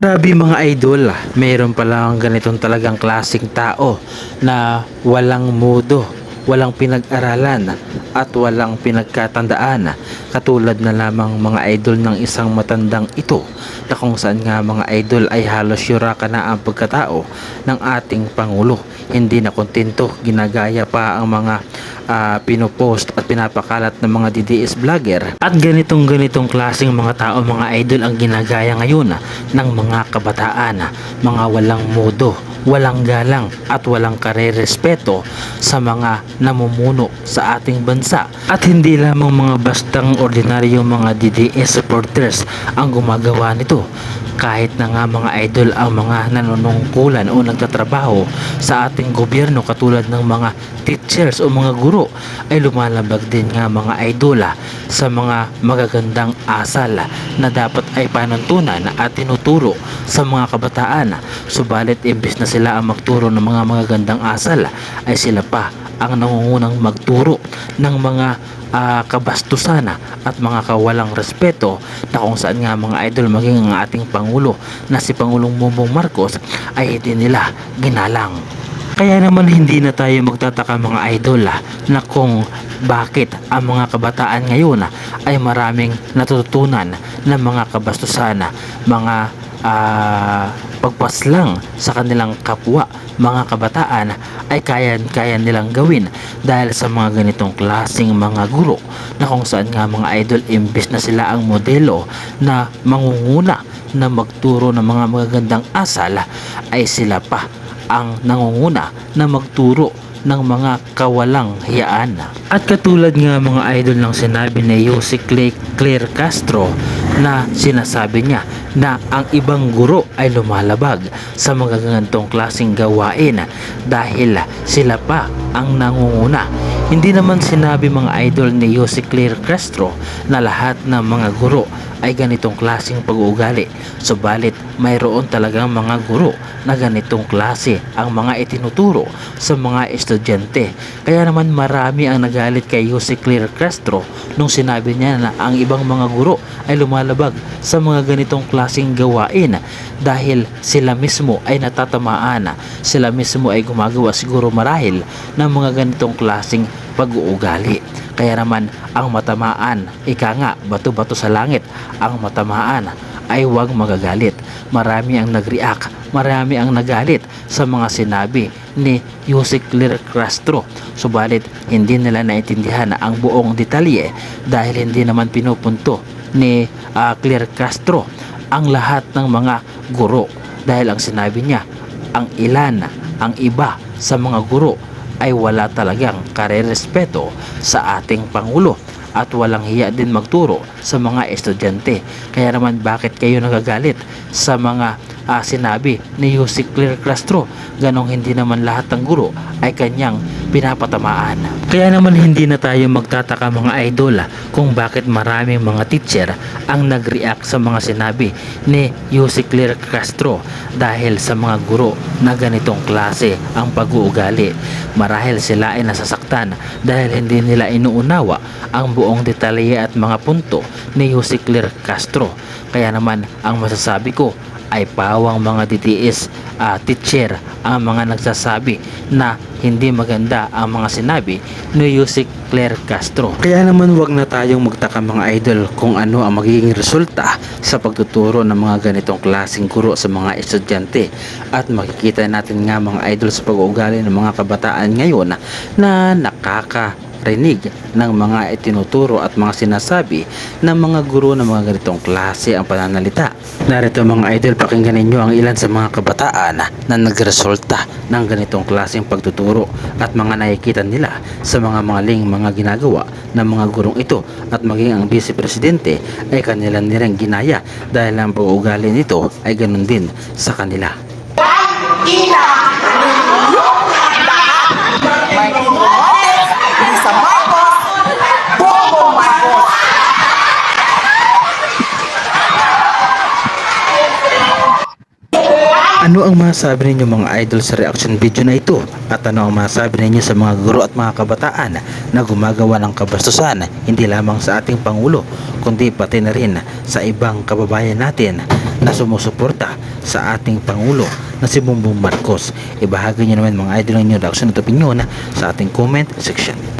Grabe mga idol, mayroon palang ganitong talagang klaseng tao na walang mudo, walang pinag-aralan at walang pinagkatandaan, katulad na lamang mga idol ng isang matandang ito na kung saan nga mga idol ay halos yura ka na ang pagkatao ng ating Pangulo. Hindi na kontento, ginagaya pa ang mga pinopost at pinapakalat ng mga DDS vlogger, at ganitong klaseng mga tao mga idol ang ginagaya ngayon ng mga kabataan, mga walang modo, walang galang at walang karerespeto sa mga namumuno sa ating bansa. At hindi lamang mga bastang ordinaryong mga DDS supporters ang gumagawa nito, kahit na nga mga idol ang mga nanunungkulan o nagtatrabaho sa ating gobyerno katulad ng mga teachers o mga guro ay lumalabag din nga mga idola sa mga magagandang asal na dapat ay panuntunan at tinuturo sa mga kabataan. Subalit imbes na sila ang magturo ng mga magagandang asal ay sila pa ang nangungunang magturo ng mga kabastusan at mga kawalang respeto, na kung saan nga mga idol maging ang ating Pangulo na si Pangulong Bongbong Marcos ay hindi nila ginalang. Kaya naman hindi na tayo magtataka mga idol na kung bakit ang mga kabataan ngayon ay maraming natututunan ng mga kabastusan, mga pagpaslang sa kanilang kapwa mga kabataan ay kaya nilang gawin dahil sa mga ganitong klaseng mga guro, na kung saan nga mga idol imbes na sila ang modelo na mangunguna na magturo ng mga magagandang asal ay sila pa ang nangunguna na magturo ng mga kawalang hiyaan. At katulad nga mga idol ng sinabi ni Jose Claire Castro na sinasabi niya na ang ibang guro ay lumalabag sa mga ganitong klaseng gawain dahil sila pa ang nangunguna. Hindi naman sinabi mga idol ni Jose Claire Castro na lahat ng mga guro ay ganitong klaseng pag-uugali. Subalit mayroon talagang mga guro na ganitong klase ang mga itinuturo sa mga estudyante. Kaya naman marami ang nagalit kay Jose Claire Castro nung sinabi niya na ang ibang mga guro ay lumalabag sa mga ganitong klaseng gawain dahil sila mismo ay natatamaan, sila mismo ay gumagawa siguro marahil ng mga ganitong klaseng pag-uugali. Kaya naman ang matamaan, ika nga bato-bato sa langit, ang matamaan ay huwag magagalit. Marami ang nag-react, marami ang nagalit sa mga sinabi ni Jose Claire Castro. Subalit hindi nila naintindihan ang buong detalye dahil hindi naman pinupunto ni Claire Castro ang lahat ng mga guro, dahil ang sinabi niya ang ilan, ang iba sa mga guro ay wala talagang karerespeto sa ating Pangulo at walang hiya din magturo sa mga estudyante. Kaya naman bakit kayo nagagalit sa mga sinabi ni Jose Claire Castro? Ganong hindi naman lahat ng guro ay kanyang pinapatamaan. Kaya naman hindi na tayo magtataka mga idol kung bakit maraming mga teacher ang nag-react sa mga sinabi ni Jose Claire Castro dahil sa mga guro na ganitong klase ang pag-uugali. Marahil sila ay nasasaktan dahil hindi nila inuunawa ang buong detalye at mga punto ni Jose Claire Castro. Kaya naman ang masasabi ko ay pawang mga DTS teacher ang mga nagsasabi na hindi maganda ang mga sinabi ni Jose Claire Castro. Kaya naman wag na tayong magtaka mga idol kung ano ang magiging resulta sa pagtuturo ng mga ganitong klaseng guro sa mga estudyante. At makikita natin nga mga idol sa pag-uugali ng mga kabataan ngayon na nakakarinig ng mga itinuturo at mga sinasabi ng mga guro ng mga ganitong klase ang pananalita. Narito mga idol, pakinggan ninyo ang ilan sa mga kabataan na nagresulta ng ganitong klaseng pagtuturo at mga nakikita nila sa mga maling mga ginagawa ng mga gurong ito, at maging ang Vice Presidente ay kanila nilang ginaya dahil ang pag-uugali nito ay ganun din sa kanila. Ina, Martin Romualdez, Lisa Marcos, Bongbong Marcos. Ano ang masasabi ninyo mga idol sa reaction video na ito? At ano ang masasabi ninyo sa mga guro at mga kabataan na gumagawa ng kabastusan hindi lamang sa ating Pangulo kundi pati na rin sa ibang kababayan natin na sumusuporta sa ating Pangulo na si Bongbong Marcos. Ibahagi nyo naman mga idol ninyo reaksyon at opinyon sa ating comment section.